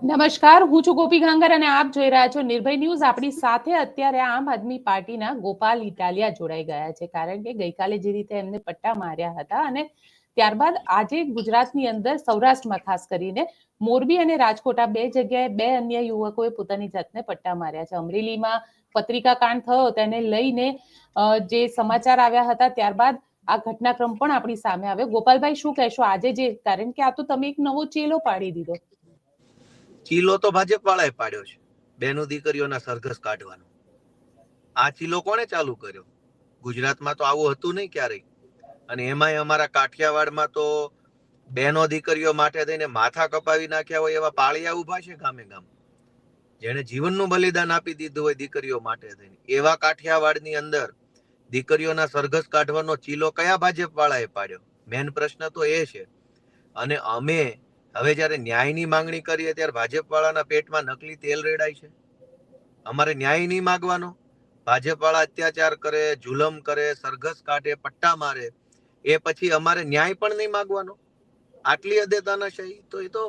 નમસ્કાર, હું છું ગોપી ગાંગર અને આપ જોઈ રહ્યા છો નિર્ભય ન્યૂઝ. આપણી સાથે અત્યારે આમ આદમી પાર્ટીના ગોપાલ ઇટાલિયા જોડાઈ ગયા છે, કારણ કે ગઈકાલે જે રીતે એમને પટ્ટા માર્યા હતા અને ત્યારબાદ આજે ગુજરાતની અંદર સૌરાષ્ટ્રમાં ખાસ કરીને મોરબી અને રાજકોટ આ બે જગ્યાએ બે અન્ય યુવકોએ પોતાની જાતને પટ્ટા માર્યા છે. અમરેલીમાં પત્રિકા કાંડ થયો તેને લઈને જે સમાચાર આવ્યા હતા, ત્યારબાદ આ ઘટનાક્રમ પણ આપણી સામે આવ્યો. ગોપાલભાઈ, શું કહેશો આજે જે, કારણ કે આ તો તમે એક નવો ચેલો પાડી દીધો. ચીલો તો ભાજપ વાળાએ પાડ્યો છે, બેનો દીકરીઓના સરઘસ કાઢવાનો. આ ચીલો કોણે ચાલુ કર્યો? ગુજરાતમાં તો આવું હતું નહીં ક્યારેય. અને એમાંય અમારા કાઠિયાવાડમાં તો બેનો દીકરીઓ માટે થઈને માથા કપાવી નાખ્યા હોય એવા પાળિયા ઉભા છે ગામે ગામ, જેને જીવનનું બલિદાન આપી દીધું હોય દીકરીઓ માટે થઈને. એવા કાઠિયાવાડની અંદર દીકરીઓના સરઘસ કાઢવાનો ચીલો કયા ભાજપ વાળાએ પાડ્યો? મેન પ્રશ્ન તો એ છે. અને અમે હવે જયારે ન્યાયની માંગણી કરીએ ત્યારે ભાજપ વાળાના પેટમાં નકલી તેલ રેડાય છે. અમારે ન્યાય નહીં માગવાનો. ભાજપ વાળા અત્યાચાર કરે, જુલમ કરે, સરઘસ કાઢે, પટ્ટા મારે, એ પછી અમારે ન્યાય પણ નહીં માગવાનો. આટલી હદે તાનાશાહી તો એ તો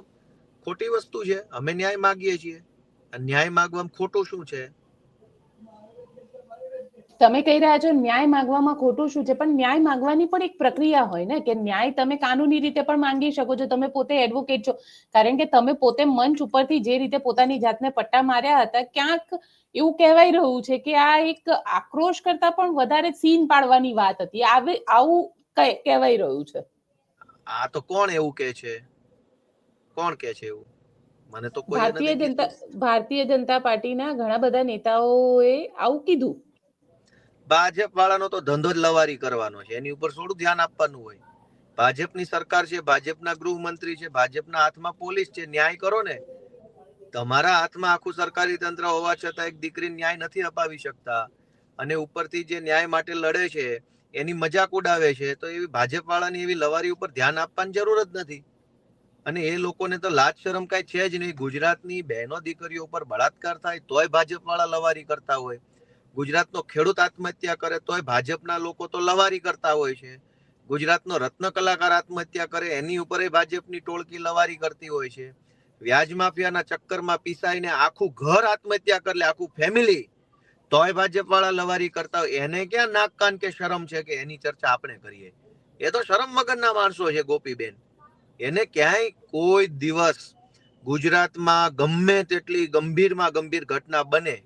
ખોટી વસ્તુ છે. અમે ન્યાય માગીએ છીએ, ન્યાય માગવામાં ખોટું શું છે? તમે કહી રહ્યા છો ન્યાય માંગવામાં ખોટું શું છે, પણ ન્યાય માંગવાની પણ એક પ્રક્રિયા હોય ને, કે ન્યાય તમે કાનૂની રીતે પણ માંગી શકો છો. તમે પોતે એડવોકેટ છો, કારણ કે તમે પોતે મંચ ઉપરથી જે રીતે પોતાની જાતને પટ્ટા માર્યા હતા, ક્યાંક એવું કહેવાય રહ્યું છે કે આ એક આક્રોશ કરતા પણ વધારે સીન પાડવાની વાત હતી. આવું કહેવાય રહ્યું છે. આ તો કોણ એવું કે છે? કોણ કે છે એવું? મને તો કોઈ નથી કીધું. ભારતીય જનતા પાર્ટીના ઘણા બધા નેતાઓએ આવું કીધું. ભાજપ વાળાનો તો ધંધો જ લવારી કરવાનો છે, એની ઉપર થોડું ધ્યાન આપવાનું હોય. ભાજપની સરકાર છે, ભાજપના ગૃહમંત્રી છે, ભાજપના હાથમાં પોલીસ છે. ન્યાય કરો ને. તમારા હાથમાં આખું સરકારી તંત્ર હોવા છતાં એક દીકરીને ન્યાય નથી અપાવી શકતા, અને ઉપરથી જે ન્યાય માટે લડે છે એની મજાક ઉડાવે છે, તો એવી ભાજપ વાળાની એવી લવારી ઉપર ધ્યાન આપવાની જરૂર જ નથી. અને એ લોકોને તો લાજ શરમ કઈ છે જ નહીં. ગુજરાતની બહેનો દીકરીઓ ઉપર બળાત્કાર થાય તોય ભાજપ વાળા લવારી કરતા હોય. ગુજરાતનો ખેડૂત આત્મહત્યા કરે તોય ભાજપના લોકો તો લવારી કરતા હોય છે. ગુજરાતનો રત્ન કલાકાર આત્મહત્યા કરે એની ઉપર ભાજપની ટોળકી લવારી કરતી હોય છે. વ્યાજ માફિયાના ચક્કરમાં પીસાઈને આખું ઘર આત્મહત્યા કરે, આખું ફેમિલી, તોય ભાજપ વાળા લવારી કરતા હોય. એને ક્યાં નાક કાન કે શરમ છે કે એની ચર્ચા આપણે કરીએ? એ તો શરમ વગરના માણસો છે ગોપીબેન. એને ક્યાંય કોઈ દિવસ ગુજરાતમાં ગમે તેટલી ગંભીરમાં ગંભીર ઘટના બને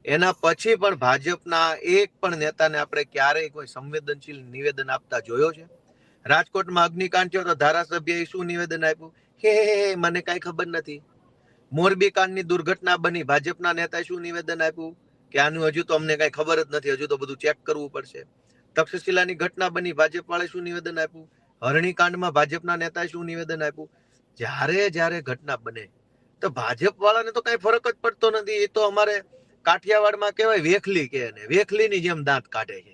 એના પછી પણ ભાજપના એક પણ નેતાને આપણે ક્યારેય કોઈ સંવેદનશીલ નિવેદન આપતા જોયો છે? રાજકોટમાં અગ્નિકાંડ થયો તો ધારાસભ્યએ શું નિવેદન આપ્યું? હે મને કઈ ખબર નથી. મોરબી કાંડની દુર્ઘટના બની, ભાજપના નેતાએ શું નિવેદન આપ્યું? કે આનું હજુ તો અમને કઈ ખબર જ નથી, હજુ તો બધું ચેક કરવું પડશે. તક્ષશિલાની ઘટના બની, ભાજપ વાળાએ શું નિવેદન આપ્યું? હરણી કાંડમાં ભાજપના નેતાએ શું નિવેદન આપ્યું? જ્યારે ઘટના બને તો ભાજપ વાળાને તો કઈ ફરક જ પડતો નથી. એ તો અમારે કાઠિયાવાડમાં કહેવાય વેખલી, કે એને વેખલીની જેમ દાંત કાઢે છે.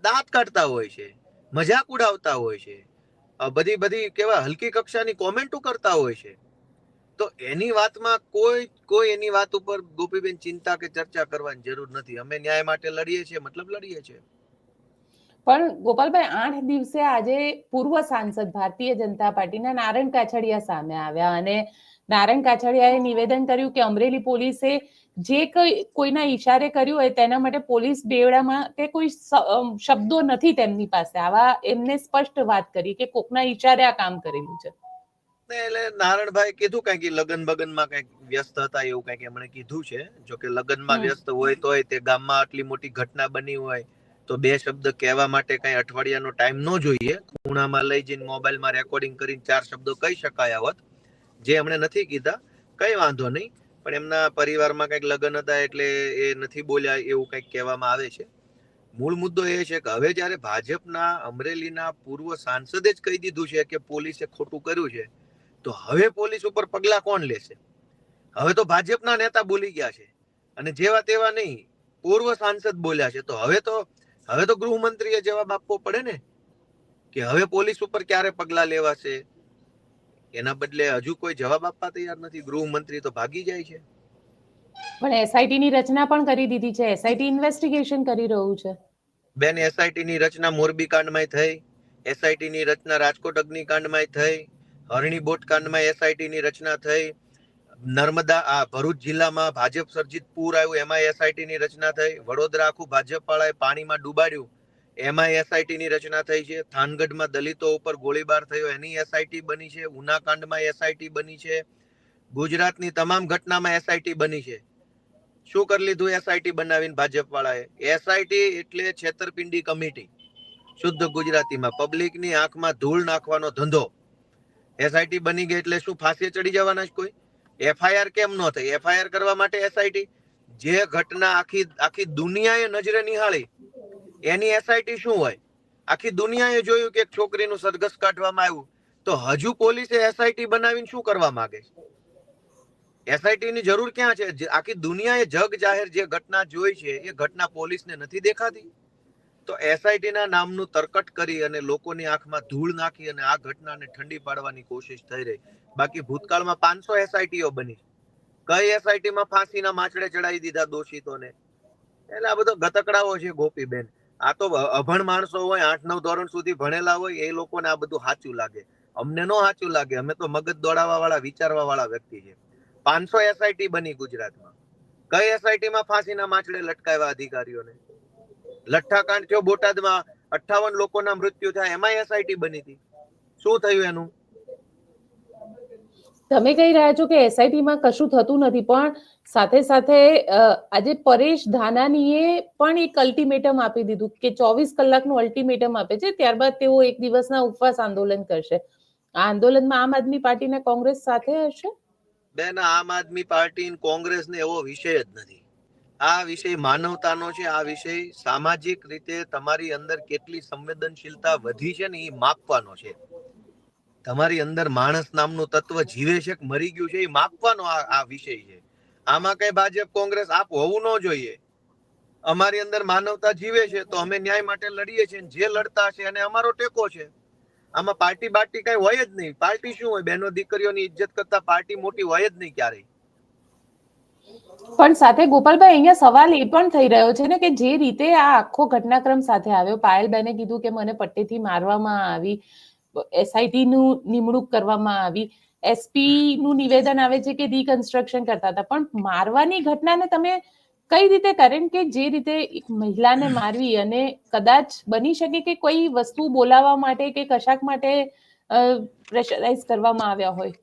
દાંત કાઢતા હોય છે, મજાક ઉડાવતા હોય છે, બધી કેવા હલકી કક્ષાની કોમેન્ટો કરતા હોય છે. તો એની વાતમાં કોઈ એની વાત ઉપર ગોપીબેન ચિંતા કે ચર્ચા કરવાની જરૂર નથી. અમે ન્યાય માટે લડીએ છીએ, મતલબ લડીએ છીએ. પણ ગોપાલભાઈ, 8 દિવસે આજે પૂર્વ સાંસદ ભારતીય જનતા પાર્ટીના નારણ કાછડિયા સામે આવ્યા અને નારણ કાછડિયાએ નિવેદન કર્યું કે અમરેલી પોલીસે જે કોઈના ઈશારે કર્યું હોય તેના માટે પોલીસ બેવડામાં કે કોઈ શબ્દો નથી તેમની પાસે. આવા એમને સ્પષ્ટ વાત કરી કે કોકના ઈશારે આ કામ કરેલું છે. એટલે નારણભાઈ કીધું કઈ લગન બગનમાં કઈક વ્યસ્ત હતા એવું કઈક એમણે કીધું છે. જો કે લગનમાં વ્યસ્ત હોય તોય તે ગામમાં આટલી મોટી ઘટના બની હોય તો બે શબ્દ કહેવા માટે કઈ અઠવાડિયાનો ટાઈમ ન જોઈએ. ખૂણામાં લઈ જઈને મોબાઈલમાં રેકોર્ડિંગ કરીને 4 શબ્દો કહી શકાયા હોત, જે એમણે નથી કીધા. કઈ વાંધો નહીં, પણ એમના પરિવારમાં કઈક લગ્ન હતા એટલે એ નથી બોલ્યા એવું કઈક કહેવામાં આવે છે. મૂળ મુદ્દો એ છે કે હવે જયારે ભાજપના અમરેલીના પૂર્વ સાંસદે જ કહી દીધું છે કે પોલીસે ખોટું કર્યું છે, તો હવે પોલીસ ઉપર પગલા કોણ લેશે? હવે તો ભાજપના નેતા બોલી ગયા છે, અને જેવા તેવા નહીં, પૂર્વ સાંસદ બોલ્યા છે. તો હવે તો ગૃહમંત્રીએ જવાબ આપવો પડે ને, કે હવે પોલીસ ઉપર ક્યારે પગલા લેવાશે. એના બદલે હજુ કોઈ જવાબ આપવા તૈયાર નથી. ગૃહમંત્રી તો ભાગી જાય છે. પણ એસઆઈટી ની રચના પણ કરી દીધી છે. એસઆઈટી ઇન્વેસ્ટિગેશન કરી રહ્યું છે. બેન, એસઆઈટી ની રચના મોરબી કાંડમાં થઈ, એસઆઈટી ની રચના રાજકોટ અગ્નિકાંડમાં થઈ, હરણી બોટ કાંડમાં એસઆઈટી ની રચના થઈ, નર્મદા આ ભરૂચ જિલ્લામાં ભાજપ સર્જિત પૂર આવ્યું, એમાં એસઆઈટી ની રચના થઈ. વડોદરા આખું ભાજપ વાળાએ પાણીમાં ડૂબાડ્યું, એમાં એસઆઈટી ની રચના થઈ છે. થાનગઢમાં દલિતો ઉપર ગોળીબાર થયો, એની એસઆઈટી બની છે. ઉનાકાંડમાં એસઆઈટી બની છે. ગુજરાતની તમામ ઘટનામાં એસઆઈટી બની છે. શું કરી લીધું એસઆઈટી બનાવીને ભાજપ વાળાએ? એસઆઈટી એટલે છેતરપિંડી કમિટી, શુદ્ધ ગુજરાતીમાં પબ્લિકની આંખમાં ધૂળ નાખવાનો ધંધો. એસઆઈટી બની ગઈ એટલે શું ફાંસીએ ચડી જવાના જ કોઈ? એફઆઈઆર કેમ ન થઈ? એફઆઈઆર કરવા માટે એસઆઈટી, જે ઘટના આખી દુનિયાએ નજરે નિહાળી એની એસઆઈટી શું હોય? આખી દુનિયાએ જોયું કે એક છોકરીનું સરઘસ કાઢવામાં આવ્યું, તો હજુ પોલીસે એસઆઈટી બનાવીને શું કરવા માંગે છે? એસઆઈટી ની જરૂર ક્યાં છે? આખી દુનિયાએ જગ જાહેર જે ઘટના જોઈ છે એ ઘટના પોલીસને નથી દેખાતી. તો એસઆઈટી ના નામનું તરકટ કરી અને લોકોની આંખમાં ધૂળ નાખી અને આ ઘટનાને ઠંડી પાડવાની કોશિશ થઈ રહી. બાકી ભૂતકાળમાં 500 એસઆઈટીઓ બની, કઈ એસઆઈટીમાં ફાંસીના માછડે ચડાવી દીધા દોષિતોને? એટલે આ બધો ગતકડાઓ છે ગોપીબેન. આ તો અભણ માણસો હોય, 8-9 ધોરણ સુધી ભણેલા હોય, એ લોકોને આ બધું સાચું લાગે. અમને નો સાચું લાગે, અમે તો મગજ દોડાવવા વાળા, વિચારવા વાળા વ્યક્તિ છે. 500 એસઆઈટી બની ગુજરાતમાં, કઈ એસઆઈટીમાં ફાંસીના માછડે લટકાવ્યા અધિકારીઓને? લઠ્ઠાકાંડ થયો બોટાદમાં, 58 લોકોના મૃત્યુ થયા, એમાં એસઆઈટી બની હતી. શું થયું એનું? તમે કહી રહ્યા છો કે એસઆઈટી માં કશું થતું નથી, પણ સાથે સાથે આજે પરેશ ધાનાણીએ પણ એક અલ્ટિમેટમ આપી દીધું કે 24 કલાકનું અલ્ટિમેટમ આપે છે, ત્યારબાદ તેઓ એક દિવસના ઉપવાસ આંદોલન કરશે. આ આંદોલનમાં આમ આદમી પાર્ટી અને કોંગ્રેસ સાથે હશે? બેન, આમ આદમી પાર્ટી કોંગ્રેસ ને એવો વિષય જ નથી. આ વિષય માનવતાનો છે. આ વિષય સામાજિક રીતે તમારી અંદર કેટલી સંવેદનશીલતા વધી છે ને એ માપવાનો છે. તમારી અંદર માણસ નામનું તત્વ જીવે છે કે મરી ગયું છે એ માપવાનો આ વિષય છે. આમાં કઈ ભાજપ કોંગ્રેસ આપ હોવું ન જોઈએ. અમારી અંદર માનવતા જીવે છે તો અમે ન્યાય માટે લડીએ છીએ, જે લડતા છે અને અમારો ટેકો છે. આમાં પાર્ટી બાટી કઈ હોય જ નહીં. પાર્ટી શું હોય? બહેનો દીકરીઓની ઇજ્જત કરતા પાર્ટી મોટી હોય જ નહીં ક્યારેય. પણ સાથે ગોપાલભાઈ, અહીંયા સવાલ એ પણ થઈ રહ્યો છે ને કે જે રીતે આ આખો ઘટનાક્રમ સાથે આવ્યો, પાયલબેને કીધું કે મને પટ્ટેથી મારવામાં આવી, એસઆઈટી નું નિમણૂક કરવામાં આવી, એસપી નું નિવેદન આવે છે કે રિકન્સ્ટ્રક્શન કરતા હતા, પણ મારવાની ઘટનાને તમે કઈ રીતે? કારણ કે જે રીતે એક મહિલાને મારવી, અને કદાચ બની શકે કે કોઈ વસ્તુ બોલાવવા માટે કે કશાક માટે પ્રેશરાઇઝ કરવામાં આવ્યા હોય.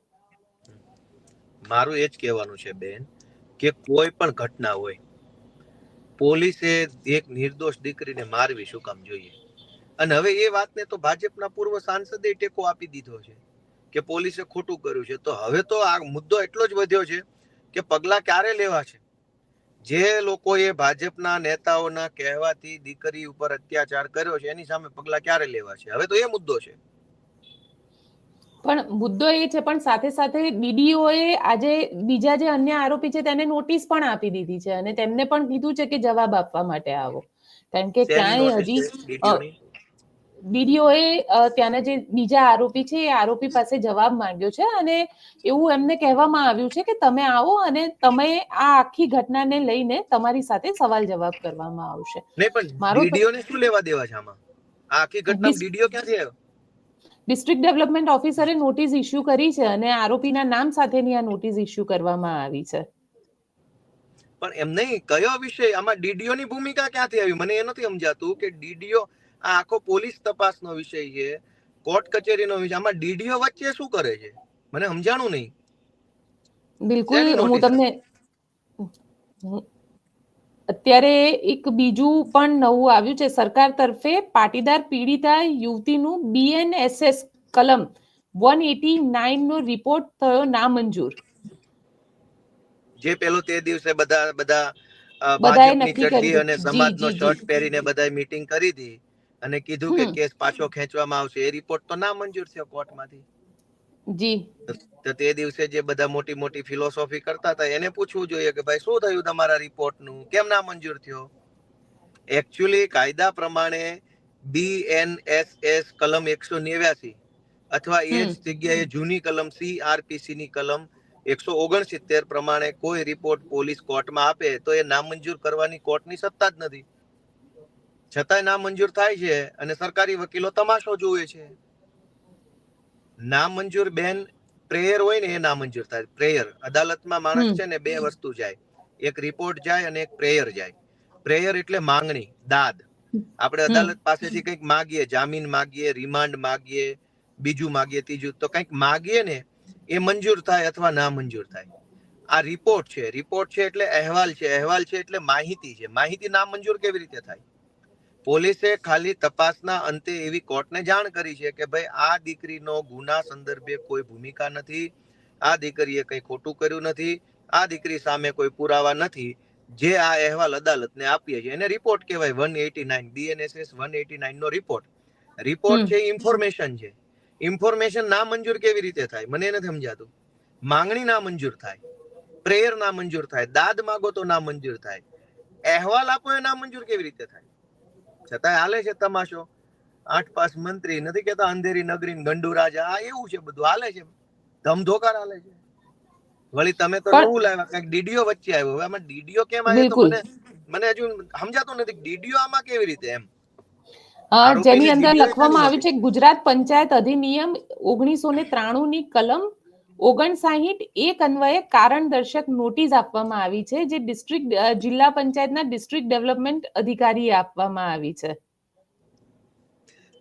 મારું એ જ કહેવાનું છે બેન કે કોઈ પણ ઘટના હોય, પોલીસે એક નિર્દોષ દીકરીને મારવી શું કામ જોઈએ? અને હવે એ વાતને તો ભાજપના પૂર્વ સાંસદે ટેકો આપી દીધો છે કે પોલીસે ખોટું કર્યું છે. તો હવે તો આ મુદ્દો એટલો જ વધ્યો છે કે પગલા ક્યારે લેવા છે? જે લોકોએ ભાજપના નેતાઓના કહેવાથી દીકરી ઉપર અત્યાચાર કર્યો છે એની સામે પગલા ક્યારે લેવા છે? હવે તો એ મુદ્દો છે. પણ મુદ્દો એ છે, પણ સાથે સાથે ડીડીઓએ આજે બીજા જે અન્ય આરોપી છે તેને નોટિસ પણ આપી દીધી છે અને તેમને પણ કીધું છે કે જવાબ આપવા માટે આવો, કારણ કે ક્યાંય હજી ડીડીઓએ ત્યાંના જે બીજા આરોપી છે એ આરોપી પાસે જવાબ માંગ્યો છે અને એવું એમને કહેવામાં આવ્યું છે કે તમે આવો અને તમે આ આખી ઘટનાને લઈને તમારી સાથે સવાલ જવાબ કરવામાં આવશે. નહીં, પણ ડીડીઓને શું લેવા દેવા છે આમાં? આ આખી ઘટના ડીડીઓ ક્યાંથી આવ્યો? ડિસ્ટ્રિક્ટ ડેવલપમેન્ટ ઓફિસરે નોટિસ ઇસ્યુ કરી છે અને આરોપીના નામ સાથેની આ નોટિસ ઇસ્યુ કરવામાં આવી છે. પણ એમ નહીં, કયો વિષય આમાં? ડીડીઓ ની ભૂમિકા ક્યાંથી આવી? મને એ નથી સમજાતું કે ડીડીઓ, આ આખો પોલીસ તપાસનો વિષય છે, કોર્ટ કચેરીનો વિષય, આમાં ડીડીઓ વચ્ચે શું કરે છે? મને સમજાણું નહીં. બિલકુલ, હું તમને અત્યારે એક બીજું પણ નવું આવ્યું છે. સરકાર તરફે પાટીદાર પીડિતા યુવતીનું બીએનએસએસ કલમ 189 નો રિપોર્ટ થયો નામંજૂર. જે પેલો તે દિવસે બધા બધાએ ભાજપની નક્કી ચડ્ડી કર્યું. અને સમાજનો શર્ટ પહેરીને બધાએ મીટિંગ કરી હતી અને કીધું કે કેસ પાછો ખેંચવામાં આવશે. એ રિપોર્ટ તો નામંજૂર થયો કોર્ટમાંથી. જી, તો તે દિવસે જે બધા મોટી મોટી ફિલોસોફી કરતા હતા એને પૂછવું જોઈએ કે ભાઈ શું થયું તમારા રિપોર્ટનું, કેમ નામંજૂર થયો? એકચ્યુઅલી કાયદા પ્રમાણે બીએનએસએસ કલમ 189 અથવા એ જ જગ્યાએ જૂની કલમ CRPC ની કલમ 169 પ્રમાણે કોઈ રિપોર્ટ પોલીસ કોર્ટમાં આપે તો એ નામંજૂર કરવાની કોર્ટની સત્તા જ નથી. છતાંય નામંજૂર થાય છે અને સરકારી વકીલો તમાશો જુએ છે. નામંજૂર બેન પ્રેયર હોય ને એ નામંજૂર થાય. પ્રેયર અદાલતમાં માણસ છે ને બે વસ્તુ જાય, એક રિપોર્ટ જાય અને એક પ્રેયર જાય. પ્રેયર એટલે માંગણી, દાદ. આપણે અદાલત પાસેથી કંઈક માગીએ, જામીન માગીએ, રિમાન્ડ માગીએ, બીજું માગીએ, ત્રીજું, તો કંઈક માગીએ ને એ મંજૂર થાય અથવા ના મંજૂર થાય. આ રિપોર્ટ છે. રિપોર્ટ છે એટલે અહેવાલ છે. અહેવાલ છે એટલે માહિતી છે. માહિતી ના મંજૂર કેવી રીતે થાય? પોલીસે ખાલી તપાસના અંતે એવી કોર્ટને જાણ કરી છે કે ભાઈ આ દીકરીનો ગુના સંદર્ભે કોઈ ભૂમિકા નથી, આ દીકરીએ કંઈ ખોટું કર્યું નથી, આ દીકરી સામે કોઈ પુરાવા નથી, જે આ અહેવાલ અદાલતને આપીએ છીએ એને રિપોર્ટ કહેવાય. 189 BNSS 189 નો રિપોર્ટ. રિપોર્ટ છે, ઇન્ફોર્મેશન છે. ઇન્ફોર્મેશન ના મંજૂર કેવી રીતે થાય મને નથી સમજાતું. માંગણી ના મંજૂર થાય, પ્રેયર ના મંજૂર થાય, દાદ માગો તો ના મંજૂર થાય, અહેવાલ આપો એ ના મંજૂર કેવી રીતે થાય? છતાંય હાલે છે તમાશો. 8 પાસ મંત્રી, નથી કેતા અંધેરી નગરી ગંડુ રાજા, આ એવું છે બધું હાલે છે, ધમધોકાર હાલે છે. વળી તમે તો નવું લાવ્યા, કઈક ડીડીઓ વચ્ચે આવ્યો. હવે આમાં ડીડીઓ કેમ આવ્યો તો મને હજુ સમજાતું નથી. ડીડીઓ આમાં કેવી રીતે એમ? જેની અંદર લખવામાં આવ્યું છે ગુજરાત પંચાયત અધિનિયમ 1993 ની કલમ 59 એક અન્વયે કારણ દર્શક નોટિસ આપવામાં આવી છે, જે ડિસ્ટ્રિક્ટ જિલ્લા પંચાયતના ડિસ્ટ્રિક્ટ ડેવલપમેન્ટ અધિકારીએ આપવામાં આવી છે.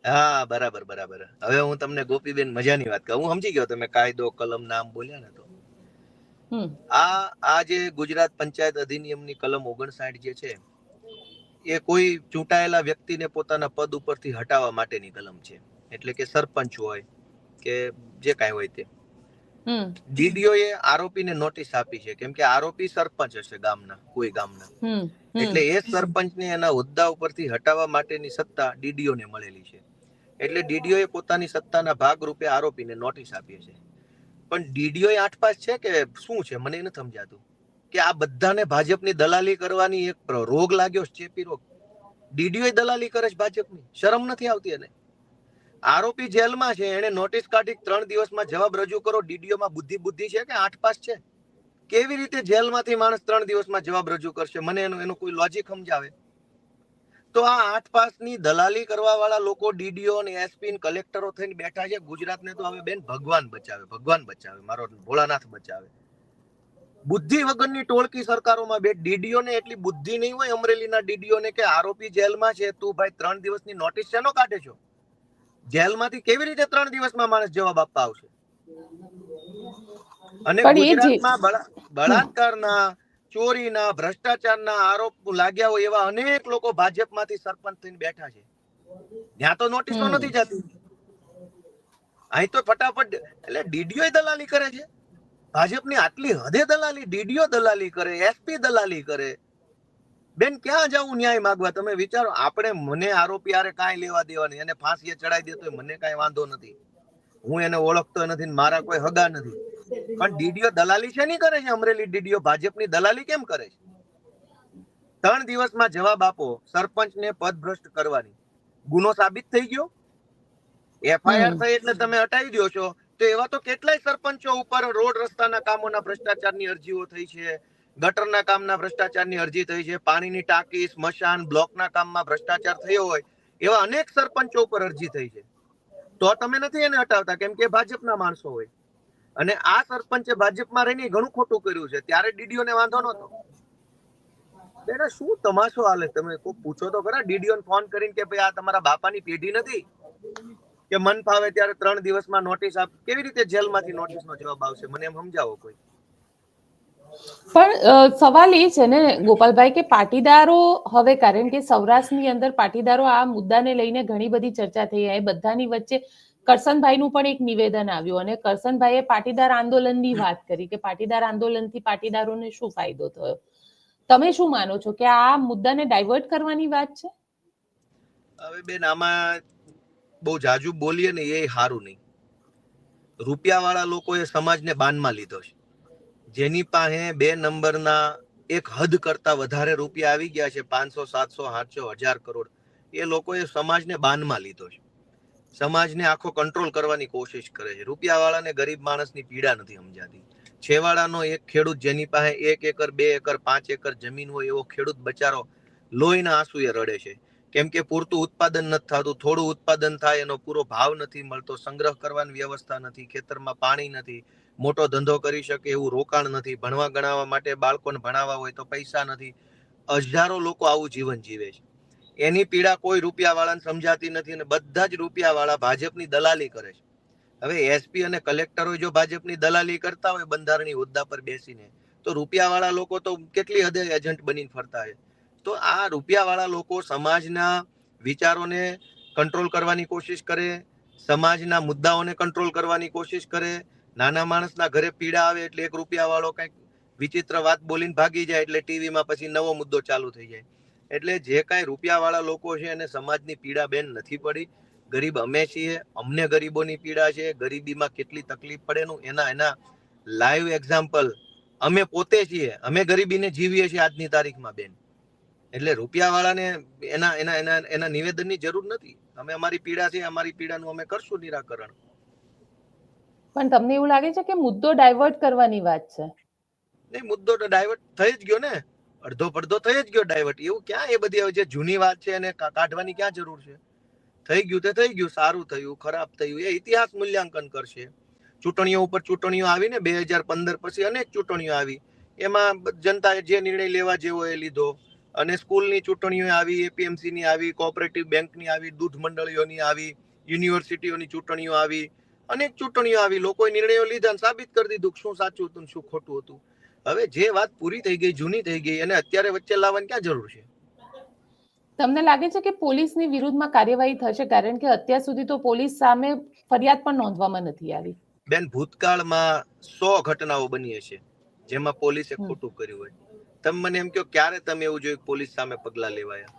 હા, બરાબર. હવે હું તમને ગોપીબેન મજાની વાત કહું. હું સમજી ગયો તમે કાયદો કલમ નામ બોલ્યા ને, તો આ જે ગુજરાત પંચાયત અધિનિયમની કલમ 59 જે છે એ કોઈ ચૂંટાયેલા વ્યક્તિને પોતાના પદ ઉપરથી હટાવવા માટેની કલમ છે. એટલે કે સરપંચ હોય કે જે કાંઈ હોય તે. ડીડીઓ એ આરોપીને નોટિસ આપી છે, કેમ કે આરોપી સરપંચ હશે ગામના, કોઈ ગામના. એટલે એ સરપંચને એના હોદ્દા ઉપરથી હટાવવા માટેની સત્તા ડીડીઓ ને મળેલી છે. એટલે ડીડીઓ એ પોતાની સત્તાના ભાગરૂપે આરોપીને નોટિસ આપી છે. પણ ડીડીઓ 8 પાસ છે કે શું છે મને નથી સમજાતું. કે આ બધાને ભાજપની દલાલી કરવાની એક રોગ લાગ્યો, ચેપી રોગ. ડીડીઓ દલાલી કરે છે ભાજપની. શરમ નથી આવતી એને? આરોપી જેલમાં છે, એને નોટિસ કાઢી 3 દિવસમાં જવાબ રજૂ કરો. ડીડીઓમાં બુદ્ધિ છે કે 8 પાસ છે? કેવી રીતે જેલમાંથી માણસ 3 દિવસમાં જવાબ રજૂ કરશે? મને એનો કોઈ લોજિક સમજાવે. તો આ 8 પાસની દલાલી કરવા વાળા લોકો ડીડીઓ ને એસપી ને કલેક્ટરો થઈને બેઠા છે. ગુજરાતને તો હવે બેન ભગવાન બચાવે, મારો ભોળાનાથ બચાવે. બુદ્ધિ વગરની ટોળકી સરકારોમાં બે ડીડીઓ ને એટલી બુદ્ધિ નહીં હોય અમરેલીના ડીડીઓ ને કે આરોપી જેલમાં છે, તું ભાઈ 3 દિવસની નોટિસ શેનો કાઢે છો? જેલમાંથી કેવી રીતે 3 દિવસમાં માણસ જવાબ આપવા આવશે? અને ગુજરાતમાં બળાત્કારના, ચોરીના, ભ્રષ્ટાચારના આરોપ લાગ્યા હોય એવા અનેક લોકો ભાજપમાંથી સરપંચ થઈને બેઠા છે. ત્યાં તો નોટિસ તો નથી જતી. અહીં તો ફટાફટ. એટલે ડીડીઓ દલાલી કરે છે. ભાજપની આટલી હદે દલાલી, ડીડીઓ દલાલી કરે, એસપી દલાલી કરે. બેન ક્યાં જવું ન્યાય માંગવા? તમે વિચારો. મને આરોપી આરે કાંઈ લેવા દેવા નહીં. એને ફાંસીએ ચડાવી દેતો મને કાંઈ વાંધો નથી. હું એને ઓળખતો નથી, મારા કોઈ હગા નથી. પણ ડીડીઓ દલાલી છે નહીં કરે છે? અમરેલી ડીડીઓ ભાજપની દલાલી કેમ કરે છે? 3 દિવસમાં જવાબ આપો. સરપંચને પદભ્રષ્ટ કરવાની ગુનો સાબિત થઈ ગયો, એફઆઈઆર થઈ એટલે તમે હટાવી દો છો. તો એવા તો કેટલાય સરપંચો ઉપર રોડ રસ્તાના કામોના ભ્રષ્ટાચારની અરજીઓ થઈ છે, ગટરના કામના ભ્રષ્ટાચારની અરજી થઈ છે, પાણીની ટાંકી, સ્મશાન, બ્લોકના કામમાં ભ્રષ્ટાચાર થયો હોય એવા અનેક સરપંચો ઉપર અરજી થઈ છે. તો તમે નથી એને હટાવતા, કેમ કે ભાજપના માણસો હોય. અને આ સરપંચે ભાજપમાં રહીને ઘણું ખોટું કર્યું છે, ત્યારે ડીડીઓને વાંધો નહોતો. બેટા શું તમાશો હાલે? તમે કોઈ પૂછો તો ખરા ડીડીઓને ફોન કરીને કે ભાઈ આ તમારા બાપાની પેઢી નથી કે મન ફાવે ત્યારે 3 દિવસમાં નોટિસ આપ? કેવી રીતે જેલમાંથી નોટિસનો જવાબ આવશે? મને એમ સમજાવો કોઈ. પણ સવાલ એ છે ને ગોપાલભાઈ કે પાટીદારો હવે, કારણ કે સૌરાષ્ટ્રની અંદર પાટીદારો આ મુદ્દાને લઈને ઘણી બધી ચર્ચા થઈ. એ બધાની વચ્ચે કરસનભાઈનું પણ એક નિવેદન આવ્યું અને કરસનભાઈએ પાટીદાર આંદોલનની વાત કરી કે પાટીદાર આંદોલનથી પાટીદારોને શું ફાયદો થયો. તમે શું માનો છો કે આ મુદ્દાને ડાયવર્ટ કરવાની વાત છે? હવે બેન આમાં બહુ જાજુ બોલીએ ને એ સારું નહીં. રૂપિયાવાળા લોકોએ સમાજને બાનમાં લીધો છે. જેની પાસે 2 નંબરના એક હદ કરતા વધારે રૂપિયા આવી ગયા છે, 500, 700, 800, 1000 કરોડ, એ લોકોએ સમાજને બાનમાં લીધો છે. સમાજને આખો કંટ્રોલ કરવાની કોશિશ કરે છે. રૂપિયાવાળાને ગરીબ માણસની પીડા નથી સમજાતી. છેવાડાનો એક ખેડૂત જેની પાસે 1 એકર, 2 એકર, 5 એકર જમીન હોય એવો ખેડૂત બચારો લોહીના આંસુએ રડે છે કેમ કે પૂરતું ઉત્પાદન નથી થતું, થોડું ઉત્પાદન થાય એનો પૂરો ભાવ નથી મળતો, સંગ્રહ કરવાની વ્યવસ્થા નથી, ખેતરમાં પાણી નથી, મોટો ધંધો કરી શકે એવું રોકાણ નથી, ભણવા ગણાવવા માટે બાળકોને ભણાવવા હોય તો પૈસા નથી. હજારો લોકો આવું જીવન જીવે છે. એની પીડા કોઈ રૂપિયાવાળાને સમજાતી નથી અને બધા જ રૂપિયાવાળા ભાજપની દલાલી કરે છે. હવે એસપી અને કલેક્ટરો જો ભાજપની દલાલી કરતા હોય બંધારણીય હોદ્દા પર બેસીને, તો રૂપિયાવાળા લોકો તો કેટલી હદે એજન્ટ બનીને ફરતા હોય. તો આ રૂપિયાવાળા લોકો સમાજના વિચારોને કંટ્રોલ કરવાની કોશિશ કરે, સમાજના મુદ્દાઓને કંટ્રોલ કરવાની કોશિશ કરે. નાના માણસના ઘરે પીડા આવે એટલે એક રૂપિયાવાળો કંઈક વિચિત્ર વાત બોલીને ભાગી જાય એટલે ટીવીમાં પછી નવો મુદ્દો ચાલુ થઈ જાય. એટલે જે કાંઈ રૂપિયાવાળા લોકો છે એને સમાજની પીડા બેન નથી પડી. ગરીબ અમે છીએ, અમને ગરીબોની પીડા છે, ગરીબીમાં કેટલી તકલીફ પડેનું એના લાઈવ એક્ઝામ્પલ અમે પોતે છીએ. અમે ગરીબીને જીવીએ છીએ આજની તારીખમાં બેન. એટલે રૂપિયાવાળાને એના નિવેદનની જરૂર નથી. અમે અમારી પીડા છે, અમારી પીડાનું અમે કરશું નિરાકરણ. પણ તમને એવું લાગે છે કે મુદ્દો ડાયવર્ટ કરવાની વાત છે? નહીં, મુદ્દો તો ડાયવર્ટ થઈ જ ગયો ને, અડધો પડધો થઈ જ ગયો ડાયવર્ટ. એવું ક્યાં એ બધી જે જૂની વાત છે એને કાઢવાની ક્યાં જરૂર છે? થઈ ગયું તે થઈ ગયું, સારું થયું ખરાબ થયું એ ઇતિહાસ મૂલ્યાંકન કરશે. ચૂંટણીઓ ઉપર ચૂંટણીઓ આવીને 2015 પછી અનેક ચૂંટણીઓ આવી, એમાં જનતાએ જે નિર્ણય લેવા જેવો એ લીધો. અને સ્કૂલની ચૂંટણીઓ આવી, એપીએમસીની આવી, કોઓપરેટિવ બેંકની આવી, દૂધ મંડળીઓની આવી, યુનિવર્સિટીઓની ચૂંટણીઓ આવી, અનેક ચૂંટણીઓ આવી. લોકોએ નિર્ણયો લીધા અને સાબિત કરી દીધું શું સાચું હતું શું ખોટું હતું. હવે જે વાત પૂરી થઈ ગઈ, જૂની થઈ ગઈ, અને અત્યારે વચ્ચે લાવવાની ક્યાં જરૂર છે? તમને લાગે છે કે પોલીસની વિરુદ્ધમાં કાર્યવાહી થશે? કારણ કે અત્યાર સુધી તો પોલીસ સામે ફરિયાદ પણ નોંધવામાં નથી આવી. બેન, ભૂતકાળમાં 100 ઘટનાઓ બની હશે જેમાં પોલીસે ખોટું કર્યું હોય. તમે મને એમ કહો, ક્યારે તમે એવું જોયું પોલીસ સામે પગલા લેવાયા?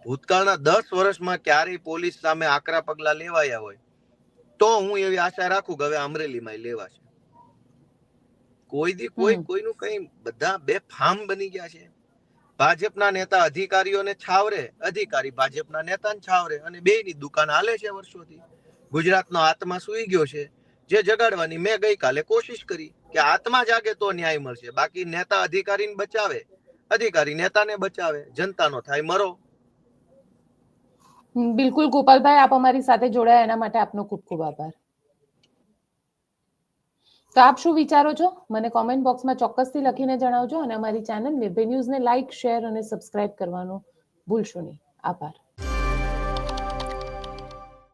ભૂતકાળના 10 વર્ષમાં ક્યારેય પોલીસ સામે આકરા પગલા લેવાયા હોય તો હું એવી આશા રાખું કે હવે અમરેલીમાં લેવાશે. કોઈનું કઈ, બધા બેફામ બની ગયા છે. ભાજપના નેતા અધિકારીઓને છાવરે, અધિકારી ભાજપના નેતાને છાવરે, અને બેયની દુકાન હાલે છે વર્ષોથી. ગુજરાતનો આત્મા સૂઈ ગયો છે, જે જગાડવાની મેં ગઈકાલે કોશિશ કરી કે આત્મા જાગે તો ન્યાય મળશે. બાકી નેતા અધિકારીને બચાવે, અધિકારી નેતાને બચાવે, જનતાનો થાય મરો. બિલકુલ ગોપાલભાઈ, આપ અમારી સાથે જોડાયા એના માટે આપનો ખૂબ ખૂબ આભાર. તો આપ શું વિચારો છો મને કોમેન્ટ બોક્સમાં ચોક્કસથી લખીને જણાવજો, અને અમારી ચેનલ નિર્ભય ન્યૂઝને લાઇક, શેર અને સબસ્ક્રાઇબ કરવાનું ભૂલશો નહીં. આભાર.